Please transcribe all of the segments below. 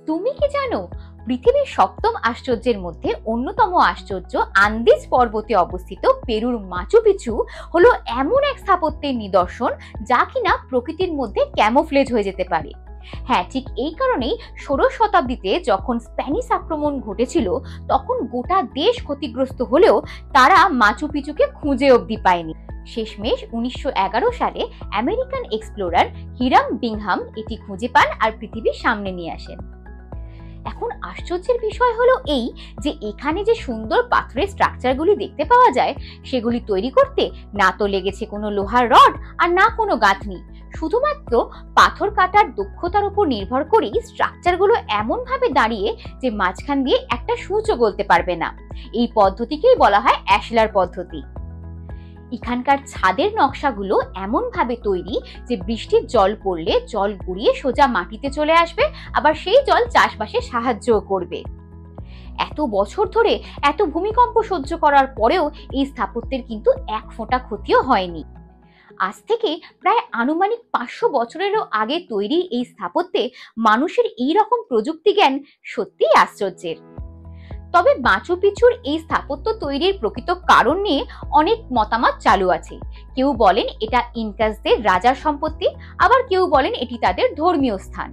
তুমি কি জানো, পৃথিবীর সপ্তম আশ্চর্যের মধ্যে অন্যতম আশ্চর্য আন্দিজ পর্বতে অবস্থিত পেরুর মাচু পিছু হলো এমন এক স্থাপত্যের নিদর্শন যা কিনা প্রকৃতির মধ্যে ক্যামোফ্লেজ হয়ে যেতে পারে। হ্যাঁ, ঠিক এই কারণেই 16 শতাব্দীতে যখন স্প্যানিশ আক্রমণ ঘটেছিল তখন গোটা দেশ ক্ষতিগ্রস্ত হলেও তারা মাচু পিছুকে খুঁজে অবধি পায়নি। শেষমেশ 1911 সালে আমেরিকান এক্সপ্লোরার হিরাম বিংহাম এটি খুঁজে পান আর পৃথিবীর সামনে নিয়ে আসেন। এখন আশ্চর্যের বিষয় হলো এই যে এখানে যে সুন্দর পাথরের স্ট্রাকচারগুলি দেখতে পাওয়া যায় সেগুলি তৈরি করতে না তো লেগেছে কোনো লোহার রড আর না কোনো গাঁথনি, শুধুমাত্র পাথর কাটার দক্ষতার উপর নির্ভর করেই স্ট্রাকচারগুলো এমন ভাবে দাঁড়িয়ে যে মাঝখান দিয়ে একটা সূচও গলতে পারবে না। এই পদ্ধতিকেই বলা হয় অ্যাশলার পদ্ধতি। এখানকার ছাদের নকশাগুলো এমন ভাবে তৈরি যে বৃষ্টির জল পড়লে জল গড়িয়ে সোজা মাটিতে চলে আসবে, আবার সেই জল চাষবাসে সাহায্যও করবে। এত বছর ধরে এত ভূমিকম্প সহ্য করার পরেও এই স্থাপত্যের কিন্তু এক ফোঁটা ক্ষতিও হয়নি। আজ থেকে প্রায় আনুমানিক 500 বছরেরও আগে তৈরি এই স্থাপত্যে মানুষের এই রকম প্রযুক্তি জ্ঞান সত্যিই আশ্চর্যের। তবে মাচু পিছুর এই স্থাপত্য তৈরির প্রকৃত কারণ নিয়ে অনেক মতামত চালু আছে। কেউ বলেন এটা ইনকাসদের রাজার সম্পত্তি, আবার কেউ বলেন এটি তাদের ধর্মীয় স্থান।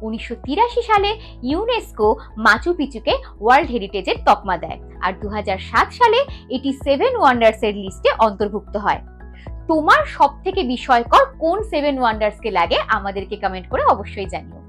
1983 সালে ইউনেস্কো মাচু পিছুকে ওয়ার্ল্ড হেরিটেজের তকমা দেয় আর 2007 সালে এটি 7 ওয়ান্ডার্স এর লিস্টে অন্তর্ভুক্ত হয়। তোমার সবথেকে বিস্ময়কর কোন 7 ওয়ান্ডার্স কে লাগে আমাদেরকে কমেন্ট করে অবশ্যই জানিও।